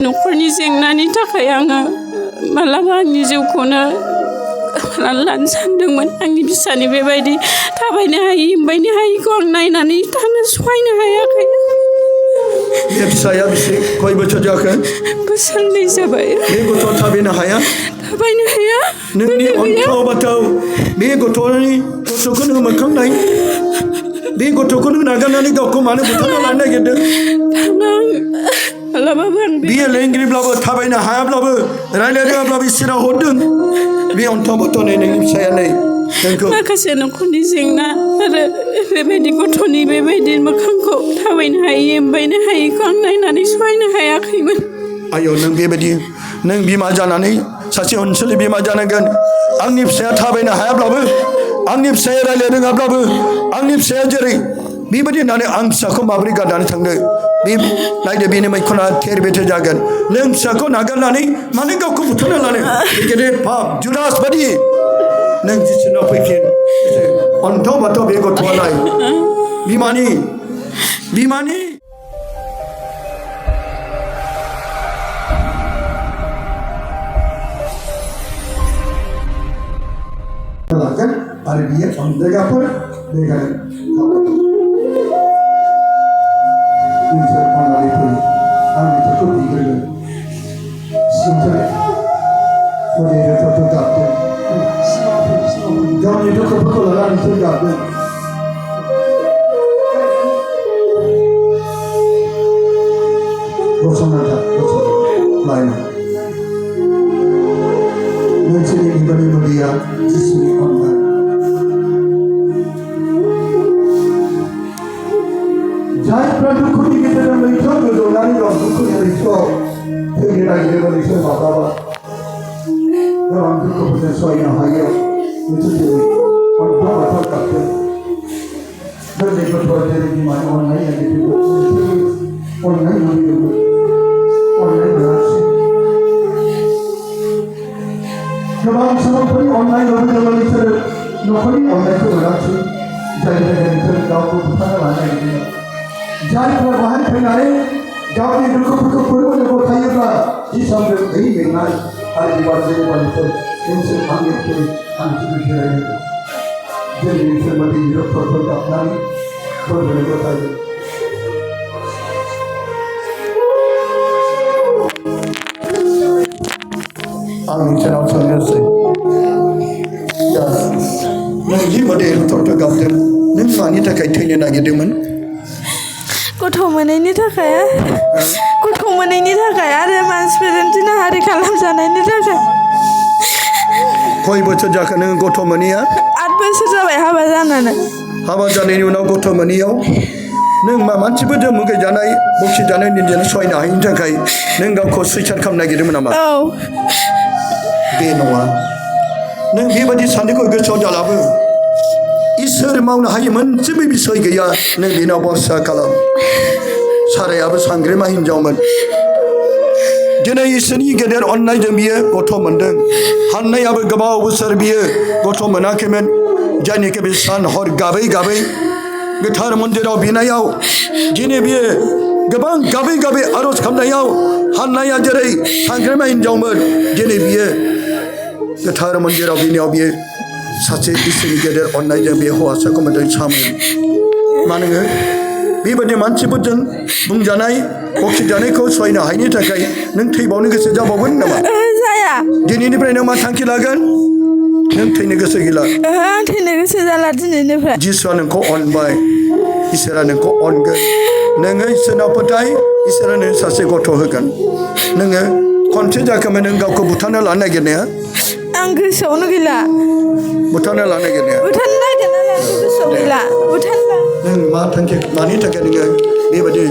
न'खरनि जेंनानि थाखाय आङो मालाबा आंनि जिउखौनो लानो सानदोंमोन। आंनि फिसानि बेबायदि थाबायनो हायि बायनो हायिखौ आं नायनानै थानो सहायनो हायाखै। बे फिसाया बेसे खय बोसोर जाखो? बोसोरनै जाबाय। बे गथ'आ थाबायनो हाया? थाबायनो हाया। नोंनि अन्थाव बाथाव बे गथ'खौ नों मोखां नाय। बे गथ'खौ नों नागारनानै गावखौ मानो बुथारना लानो नागिरदों? बियो लेंग्रिब्लाबो थाबायनो हायाब्लाबो रायज्लायनो रोङाब्लाबो इसोरा हरदों। बे अन्थाव बाथाव नै नोंनि फिसाया नै नोंखौ माखासे न'खरनि जेंना आरो बेबायदि गथ'नि बेबायदि मोखांखौ थाबायनो हायि बायनो हायिखौ आं नायनानै सहायनो हायाखैमोन। आयौ नों बेबायदि नों बिमा जानानै सासे ओनसोलनि बिमा जानांगोन। आंनि फिसाया थाबायनो हायाब्लाबो आंनि फिसाया रायज्लायनो रोङाब्लाबो आंनि फिसाया जेरै बेबायदि होननानै आं फिसाखौ माबोरै गारनानै थांनो? बे नायदो बेनि मैखुना थेर बेथेर जागोन। नों फिसाखौ नागारनानै मानो गावखौ बुथारना लानो? गेदेर पाप जुदास बादि नों जिसुनाव फैफिन। अन्थाव बाथाव बे गथ'आ नाय बिमानि लागोन आरो बियो जायगाफोर बेगान नोंसोर खनानै फैयो। आं बिसोरखौ बिग्रोगोन। सिंजों शरीरफोरखौ गाबदों। गावनि दुखुफोरखौ लानानै बिसोर गाबदों। गसंना था लायना नोंसोरनि बिबारनि मोदैया जिसुनि अननाय। जायफ्रा दुखुनि गेजेरजों लैथोआव गोदौनानै दं, दुखुनि लैथोआव थैनो नागिरदों बिसोर माब्लाबा गोबां दुखुफोरजों सहायनो हायो। बिसोर जेरै अन्थाव बाथाव गाबदों। गोरलै गथ'आ जेरै बिमानि अननाय नागिरदोंमोन, अननाय मोनदोंमोन, अननाय मोनासै। गोबां सुबुंफोरनि अननाय मोनदोंमोन, बिसोरो न'खरनि अननायखौ मोनासै। जायनि थाखाय बिसोर गावखौ बुथारना लानो नागिरदोंमोन। जायफोरा बाहाय फैनानै गावनि दुखुफोरखौ फोरमायनो गथायोब्ला जिसामजों बै मेंनाय आरो बिबारजों बालिफोर नोंसोर आंनिख्रुइ आंखौ जिरायनो जोंनि नोंसोर बायदि बिरखफोर गाबनानै फोरमायनो गथायो। आं नोंसोरनाव सोंनोसै नों जि बादि गथ'खौ गाबदों नों मानि थाखाय थैनो नागिरदोंमोन? गथ' मोनैनि थाखाय आरो मानसिफोरजों दिनाहारि खालामजानायनि थाखाय। खय बोसोर जाखो नों गथ' मोनैया? 8 बोसोर जाबाय हाबा जानानै। हाबा जानायनि उनाव गथ' मोनैयाव नों मानसिफोरजों मुगैजानाय बखिजानाय निजेनो सहायनो हायिनि थाखाय नों गावखौ सुइसाइड खालामनो नागिरदोंमोन नामा? औ। बे नङा। नों बेबायदि साननायखौ गोसोआव दालाबो। इसोर मावनो हायि मोनसेबो बिसय गैया। नों बेनाव भरसा खालाम। सारायाबो सांग्रेमा हिनजावमोन। दिनै इसोरनि गेदेर अननायजों बियो गथ' मोनदों। हान्नायाबो गोबाव बोसोर बियो गथ' मोनाखैमोन। जायनिखि बे सान हर गाबै गाबै गोथार मन्दिराव बिनायाव दिनै बियो गोबां गाबै गाबै आर'ज खालामनायाव हान्नाया जेरै सांग्रेमा हिनजावमोन, दिनै बियो गोथार मन्दिराव बिनायाव बियो सासे इसोरनि गेदेर अननायजों बे हौवासाखौ मोनदों सामुएल। मानो बेबायदि मानसिफोरजों बुंजानाय बखिजानायखौ सहायनो हायिनि थाखाय नों थैबावनो गोसो जाबावगोन नामा? जाया। दिनैनिफ्राय नों मा थांखि लागोन? नों थैनो गोसो गैला। आं थैनो गोसो जाला दिनैनिफ्राय। जिसुआ नोंखौ अनबाय, इसोरा नोंखौ अनगोन। नोङो इसोरनाव फोथाय, इसोरा नों सासे गथ' होगोन। नोङो खनसे जाखोमोन नों गावखौ बुथारनो लानो नागिरनाया? आं गोसोआवनो गैला। बुथारनो लानो नागिरनाया? बुथारनो नागिरना गोसोआव गैला। नों मा थांखि मानि थाखाय नोङो बेबायदि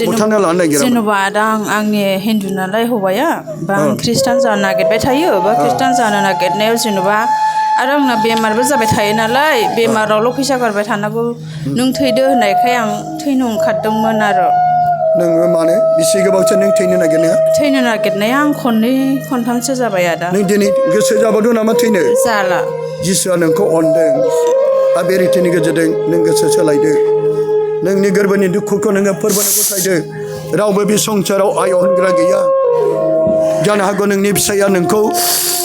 बुथारनो लानो नागिरा? जेन'बा दा आंनि हिन्दु नालाय हौवाया बा आं खृष्टान जानो नागिरबाय थायो बा खृष्टान जानो नागिरनायाव जेन'बा आरो आंना बेमारबो जाबाय थायो नालाय, बेमारावल' फैसा गारबाय थानांगौ। नों थैदो होननायखाय आं थैनो ओंखारदोंमोन आरो। नोङो मानो बेसे गोबावसो नों थैनो नागिरनाया? थैनो नागिरनाया आं खननै खनथामसो जाबाय आदा। नों दिनै गोसो जाबावदों नामा थैनो? जाला। जिसुआ नोंखौ अनदों आरो बे रिथिनि गेजेरजों नों गोसो सोलायदो। नोंनि गोरबोनि दुखुखौ नोङो फोरमायनो गथायदो। रावबो बे संसाराव आय होनग्रा गैया जानो हागौ नोंनि फिसाया नोंखौ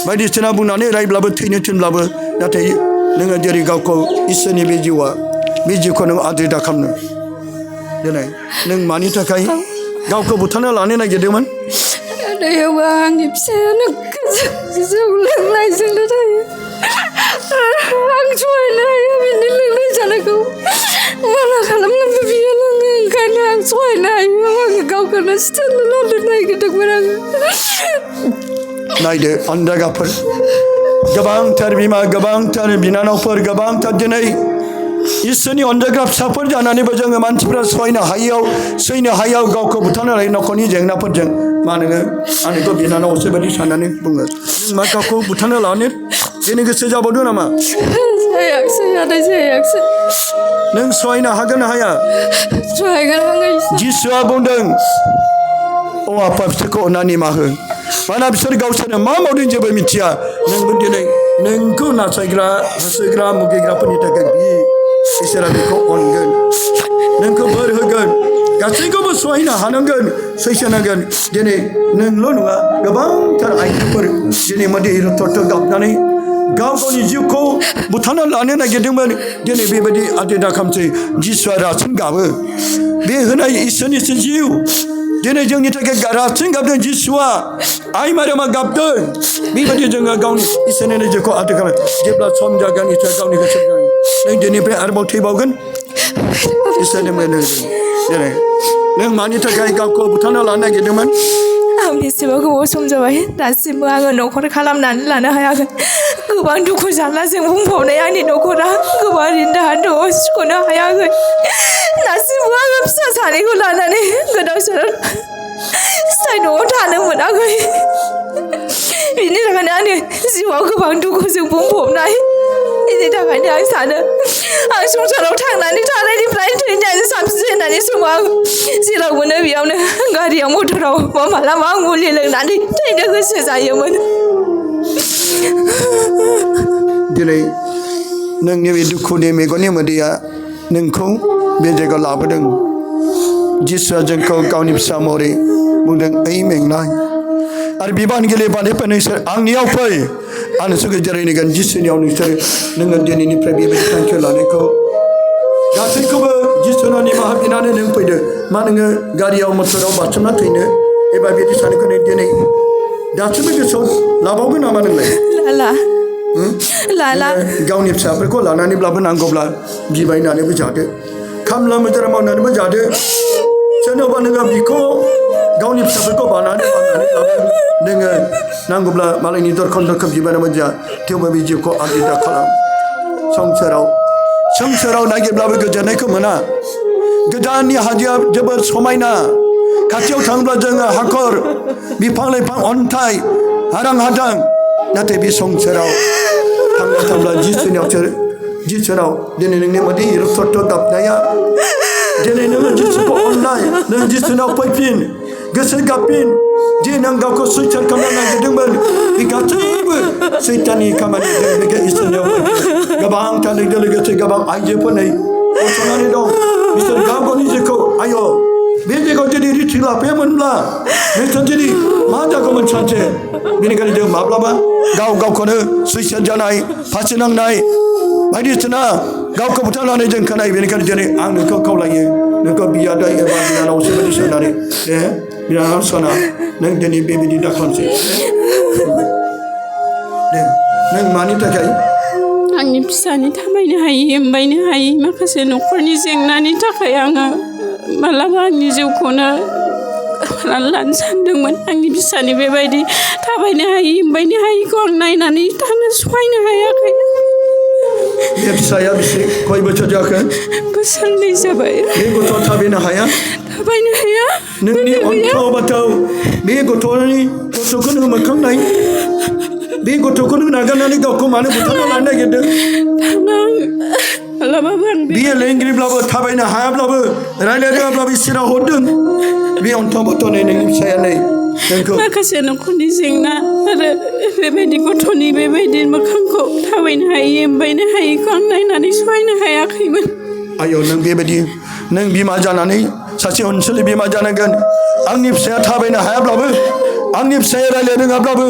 बायदिसिना बुंनानै रायब्लाबो थैनो थिनब्लाबो नाथाय नोङो जेरै गावखौ इसोरनि बे जिउखौ नों आद्रि दा खालामनो दिनै नों मानि थाखाय गावखौ बुथारना लानो नागिरदोंमोन दैयावबो आंनि फिसायानो जौ लोंनायजोंनो थायो आं सहायनो हाया बिनि लोंनाय जानायखौ माला खालामनोबो बियो लोङो ओंखायनो आं सहायनो हाया आङो गावखौनो सिथारनो लानो नागिरदोंमोन आङो नायदो अनजागाफोर गोबांथार बिमा गोबांथार बिनानावफोर गोबांथार दिनै इसोरनि अनजाग्रा फिसाफोर जानानैबो जोङो मानसिफ्रा सहायनो हायैयाव गावखौ बुथारनो लायो न'खरनि जेंनाफोरजों मा नोङो आंनिखौ बिनानावसो बायदि साननानै बुङो नों मा गावखौ बुथारनो लानो दिनै गोसो जाबावदो नामा जायाखसै नों सहायनो हागोन ना हाया सहायगोन आङो जिसुआ बुंदों अ आफा बिसोरखौ अननानै निमाहा हो मानोना बिसोर गावसोरनो मा मावदों जेबो मिथिया नोंबो दिनै नोंखौ नासायग्रा होसोग्रा मुगैग्राफोरनि थाखाय इसोरा बेखौ अनगोन नोंखौ बोर होगोन गासैखौबो सहायनो हानांगोन सैसोनांगोन दिनै नोंल' नङा गोबांथार आइजोफोर दिनै मोदै थर गाबनानै गावनि जिउखौ बुथारना लानो नागिरदोंमोन दिनै बेबायदि आद्रा खालामसै जिसुआ रासिन गाबो बे होनाय इसोरनिसो जिउ दिनै जोंनि थाखाय रासिन गाबदों जिसुआ आइ मारियामा गाबदों बेबायदि जोङो गावनि इसोरनि जिउखौ आद्रा खालामो जेब्ला सम जागोन इसोर गावनि गोसो जागोन नों दिनैफ्राय आरोबाव थैबावगोन इसोरनि मोनो दिनै नों मानि थाखाय गावखौ बुथारना लानो नागिरदोंमोन आं बेसेबा गोबाव सम जाबाय दासिमबो आङो न'खर खालामनानै लानो हायाखै गोबां दुखु जारलाजों बुंफबनाय आंनि न'खरा गोबां दाहा दङ सुख'नो हायाखै दासिमबो आङो फिसा सानैखौ लानानै गोदाव सोराव फिथाइ न'आव थानो मोनाखै बिनि थाखायनो आंनि जिउआव गोबां दुखुजों बुंफबनाय बिनि थाखायनो आं सानो आं संसाराव थांनानै थानायनिफ्राय थैनायानो साबसिन होननानै समाव आं जेराव मोनो बेयावनो गारियाव मटराव मालाबा आं मुलि लोंनानै थैनो गोसो जायोमोन दिनै नोंनि बे दुखुनि मेगननि मोदैया नोंखौ बे जायगायाव लाबोदों जिसुआ जोंखौ गावनि फिसा महरै बुंदों ओइ मेंनाय आरो बिबान गेलेबानो नोंसोर आंनियाव फै आं नोंसोरखौ जिरायहोगोन जिसुनियाव नोंसोर नोङो दिनैनिफ्राय बेबायदि थांखि लानायखौ गासैखौबो जिसुनाव निमाहा बिनानै नों फैदो मा नोङो गारियाव मटराव बारसोमना थैनो एबा बिदि सानखौ दिनै दासिमबो गोसोआव लाबावगोन नामा नोंलाय लाला गावनि फिसाफोरखौ लानानैब्लाबो नांगौब्ला बिबायनानैबो जादो खामला मुजिरा मावनानैबो जादो सोरनावबा नोङो बिखौ गावनि फिसाफोरखौ बानानैब्लाबो नोङो नांगौब्ला मालायनि दरखन बिबानाबो जा थेवबो बे जिउखौ आद्रा खालाम संसाराव नागिरब्लाबो गोजोननायखौ मोना गोजाननि हाजोआ जोबोर समायना खाथियाव थाङोब्ला जोङो हाखर बिफां लाइफां अन्थाइ हारां हाथां नाथाय बे संसाराव थांब्ला जिसुनाव दिनै नोंनि मोदै थर गाबनाया दिनै नोङो जिसुखौ अननाय नों जिसुनाव फैफिन गोसो गाबफिन जे नों गावखौ सैथान खालामनो नागिरदोंमोन बे गासैबो सैथाननि खामानि जों बे इसोरनियाव गोबांथार लोगोसे गोबां आइजोफोर नै गसंनानै दं बिसोर गाव गावनि जिउखौ आय' बे जायगायाव दिनै रिथिं लाफैयामोनब्ला नोंसोर दिनै मा जागौमोन सानसे बेनिखायनो जों माब्लाबा गावखौनो सुइसाइड जानाय फासि नांनाय बायदिसिना गावखौ बुथारनानै जों खोनायो बेनिखायनो दिनै आं नोंखौ खावलायो नोंखौ बियादै एबा बिनानावसो बायदि साननानै दे बिनानाव सना नों दिनै बेबायदि दा खालामसै दे नों मानि थाखाय आंनि फिसानि थाबायनो हायि एमबायनो हायि माखासे न'खरनि जेंनानि थाखाय आङो मालाबा आंनि जिउखौनो लानो सानदोंमोन आंनि फिसानि बेबायदि थाबायनो हायि एमबायनो हायिखौ आं नायनानै थानो सहायनो हायाखै बे फिसाया बेसे कय बोसोर जाखो बोसोरनै जाबाय बे गथ'आ थाबायनो हाया नोंनि अन्थाव बाथाव बे गथ'खौ नों मोखां नाय बे गथ'खौ नों नागारनानै गावखौ मानो बुथारना लानो नागिरदों बियो लेंग्रिब्लाबो थाबायनो हायाब्लाबो रायज्लाय रोङाब्लाबो इसोरा हरदों बे अन्थाव बाथाव नै नोंनि फिसाया नै नोंखौ माखासे न'खरनि जेंना आरो बेबायदि गथ'नि बेबायदि मोखांखौ थाबायनो हायि एमबायनो हायिखौ आं नायनानै सहायनो हायाखैमोन आयौ नों बेबायदि नों बिमा जानानै सासे अनसुलि बिमा जानांगोन आंनि फिसाया थाबायनो हायाब्लाबो आंनि फिसाया रायज्लायनो रोङाब्लाबो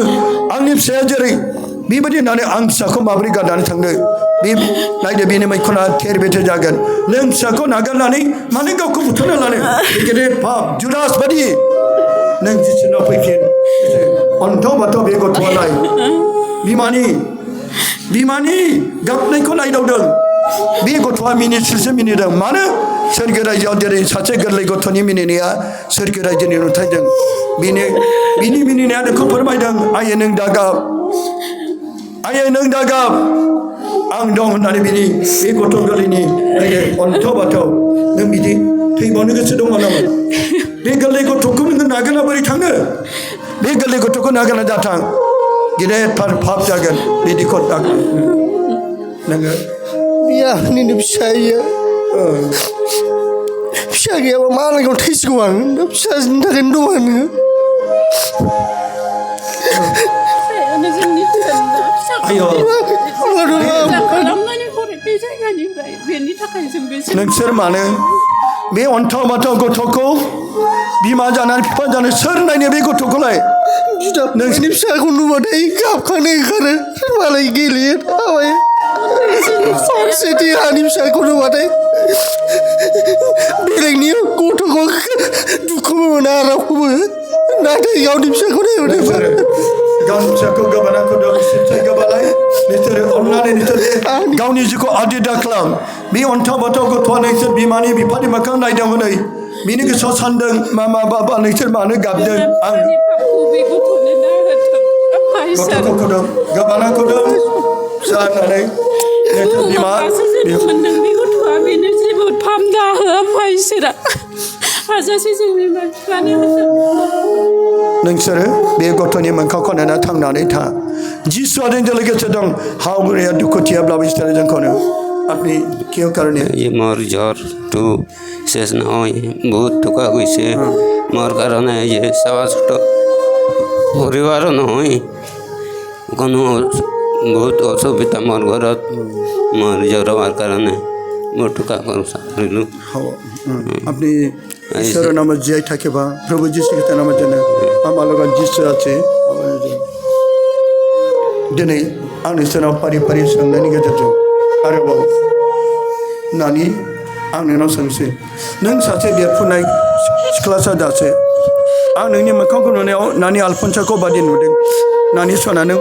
आंनि फिसाया जेरै बेबायदि होननानै आं फिसाखौ माबोरै गारनानै थांनो बे नायदो बेनि मैखुना थेर बेथेर जागोन नों फिसाखौ नागारनानै मानो गावखौ बुथारना लानो बे गेदेर पाप जुदास बादि नों जिसुनाव फैफिन अन्थाव बाथाव बे गथ'आ नाय बिमानि गाबनायखौ नायदावदों बे गथ'आ मिनिस्लुसो मिनिदों मानो सोरगो रायजोआव जेरै सासे गोरलै गथ'नि मिनिनाया सोरगो रायजोनि नुथायजों बिनि मिनिनाया नोंखौ फोरमायदों आयै नों दागाब आं दं होननानै बे गथ' गोरलैनि अन्थाव बाथाव नों बिदि थैबावनो गोसो दङ नामा बे गोरलै गथ'खौ नोङो नागारना बोरै थाङो बे गोरलै गथ'खौ नागारना दाथां गिदिरथार पाप जागोन बिदिखौ नोङो बियो आंनिनो फिसा गैयाबा मालायनाव थैसिगौ आं फिसानि थाखायनो दं आङो नोंसोर मानो बे अन्थाव बाथाव गथ'खौ बिमा जानानै बिफा जानानै सोर नायनो बे गथ'खौलाय नोंसिनि फिसाखौ नुबाथाय गाबखानो ओंखारो मालाय गेलेयो थाबाय फारसे देहानि फिसाखौ नुबाथाय बेलेगनि गथ'खौ दुखु मोना रावखौबो नाथाय गावनि फिसाखौ नायबाथाय गावनि फिसाखौ गोबानाखौ गोबालाय नोंसोरो अननानै नोंसोर गावनि जिउखौ आदि दा खालाम बे अन्थाव बाथाव गथ'आ नोंसोर बिमानि बिफानि मोखां नायदों हनै बिनि गोसोआव सानदों मामा बाबा नोंसोर मानो गाबदों आं गथ'खौ खोदों गोबानाखौ फिसा होननानै नोंसोर बिमा बे गथ'आ बेनो जेबो फाम दाहोआ इसोरा हाजासे जों बिमा बिफानो नोंसोरो बे गथ'नि मोखांखौ नायना थांनानै था जिसुआ जोंजों लोगोसे दं हावगुरिया दुखुथियाब्लाबो इसोरा जोंखौनो আপনি কিয় কারণে মোৰ জ্বৰটো শেষ নহয় বহুত টকা গৈছে মোৰ কাৰণে চাবা ছোট পৰিবাৰো নহয় কোনো বহুত অসুবিধা মোৰ ঘৰত মোৰ জ্বৰ হোৱাৰ কাৰণে মোৰ টকা খৰচ কৰিলোঁ আপনি ঈশ্বরের নামে জিয়াই থাকিবা প্রভু যীশু খ্রিস্টের নামের জন্য আমার লগত যিশু আছে দিनै आं नोंसोरनाव फारि फारि सोंनायनि गेजेरजों आरोबाव नानि आं नोंनाव सोंसै नों सासे देरफुनाय सिख्लासा दासो आं नोंनि मोखांखौ नुनायाव नानि आलफनसाखौ बादि नुदों नानि सना नों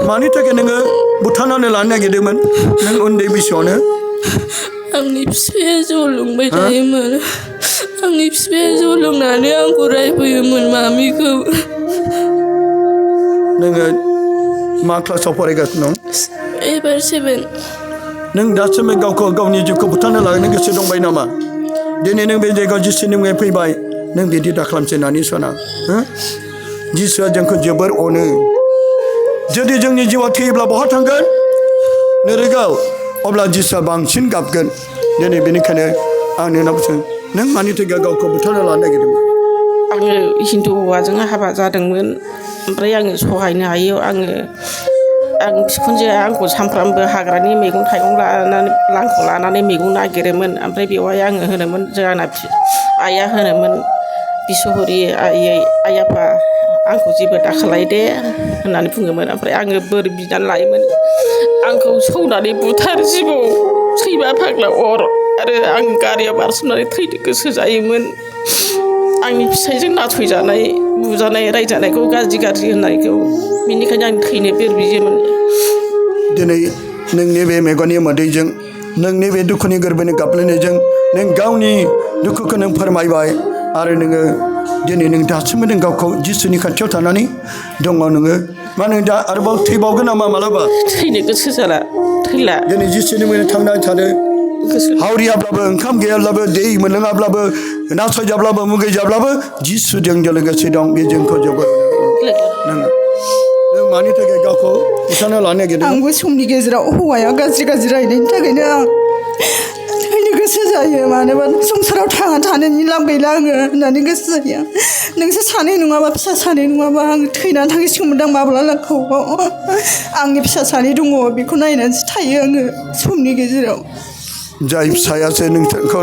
मानि थाखाय नोङो बुथारनानै लानो नागिरदोंमोन नों उन्दै बैसोआवनो आंनि फिसाया जौ लोंबाय थायोमोन आंनि फिसाया जौ लोंनानै आंखौ रायफैयोमोन मामिखौ नोङो मा क्लासाव फरायगासिनो दं एबार 7 नों दासिमबो गावखौ गावनि जिउखौ बुथारनो लानो गोसो दंबाय नामा दिनै नों बे जायगायाव जिसुनि मुङै फैबाय नों बिदि दाखालामसै नानि सना जिसुआ जोंखौ जोबोर अनो जुदि जोंनि जिउआ थैयोब्ला बहा थांगोन नोरगाव अब्ला जिसुआ बांसिन गाबगोन दिनै बेनिखायनो आं नोंनाव सों नों मानि थाखाय गावखौ बुथारनो लानो नागिरदोंमोन आङो हिन्दु हौवाजों हाबा जादोंमोन ओमफ्राय आङो सहायनो हायो आं बिखुनजोआ आंखौ सानफ्रामबो हाग्रानि मैगं थाइगं लांखौ लानानै मैगं नागिरोमोन ओमफ्राय बेवहाय आङो होनोमोन जोंना आइया होनोमोन बिसहरि आइ आफा आंखौ जेबो दाखालाय दे होननानै बुङोमोन ओमफ्राय आङो बोर बिनानै लायोमोन आंखौ सौनानै बुथार जिबौ सैमा फाग्ला अर आरो आं गारियाव बारसोमनानै थैनो गोसो जायोमोन आंनि फिसाइजों नासयजानाय बुजानाय रायजानायखौ गाज्रि होननायखौ बेनिखायनो आं थैनो बोर बियोमोन दिनै नोंनि बे मेगननि मोदैजों नोंनि बे दुखुनि गोरबोनि गाबलायनायजों नों गावनि दुखुखौ नों फोरमायबाय आरो नोङो दिनै नों दासिमबो नों गावखौ जिसुनि खाथियाव थानानै दङ नोङो मा नों दा आरोबाव थैबावगोन नामा मालाबा थैनो गोसो जाला थैला दिनै जिसुनि मुङै थांनानै थानो हावरियाब्लाबो ओंखाम गैयाब्लाबो दै मोनलोङाब्लाबो नासयजाब्लाबो मुगैजाब्लाबो जिसुजों लोगोसे दं बे जोंखौ जोबोद नों मानि थाखाय गावखौ बुथारनो लानो नागिरदों आंबो समनि गेजेराव हौवाया गाज्रि रायनायनि थाखायनो आं थैनो गोसो जायो मानोबा संसाराव थांना थानायनि लाब गैला आङो होननानै गोसो जायो नोंसोर सानै नङाबा फिसा सानै नङाबा आं थैनानै थांसिगौमोन आं माब्ला लांखौ आंनि फिसा सानै दङ बेखौ नायनानैसो थायो आङो समनि गेजेराव जाय फिसायासो नोंथांखौ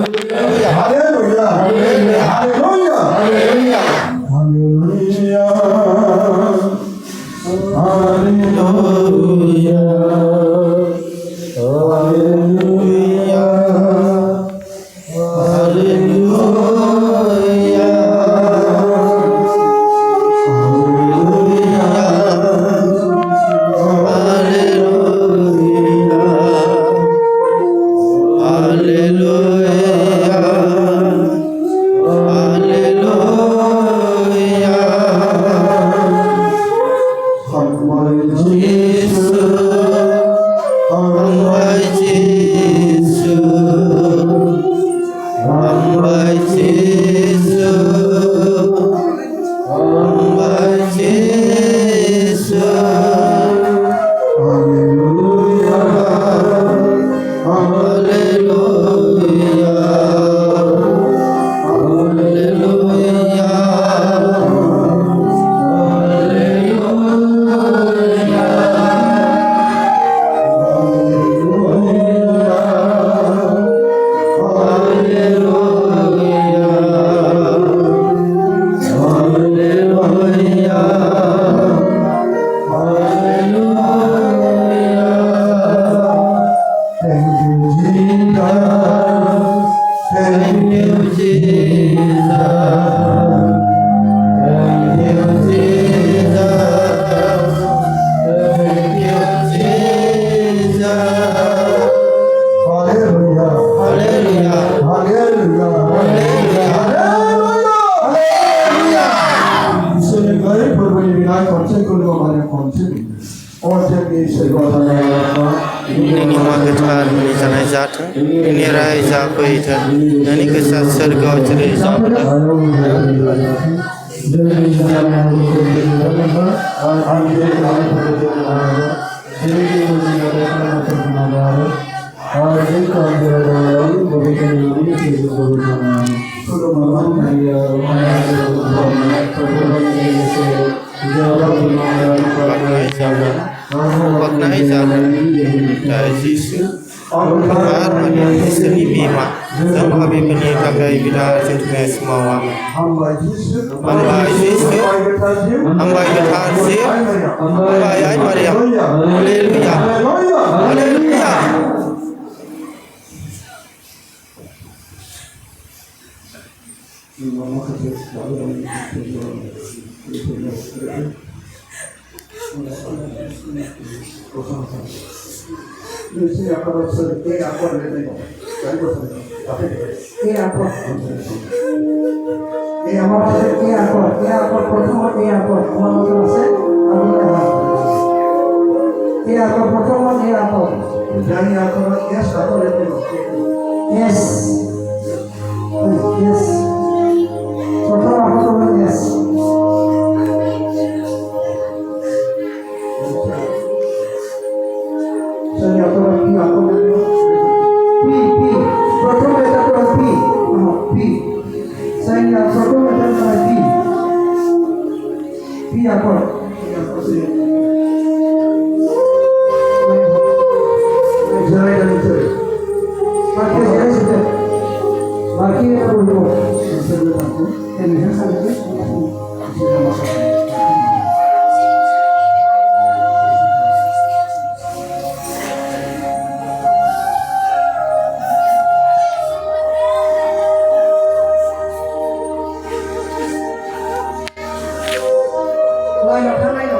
गए फोरबोनि बिनाय खनसे खुलुमो माने खनसे और जोंनि इसोरखौ थानायाव नोंनि मुङा गोथार होनाय जानाय जाथों नोंनि रायजा फैथों नोंनि गोसोआ सोरगोआव जेरै जाबोदों baknai jalan dari Yesus Tuhan pada istri bima dan kami penikakai bila jentuh semua hamba Yesus hamba Yesus hamba Ayah Maria Haleluya Haleluya Hãy subscribe cho kênh Ghiền Mì Gõ để không bỏ lỡ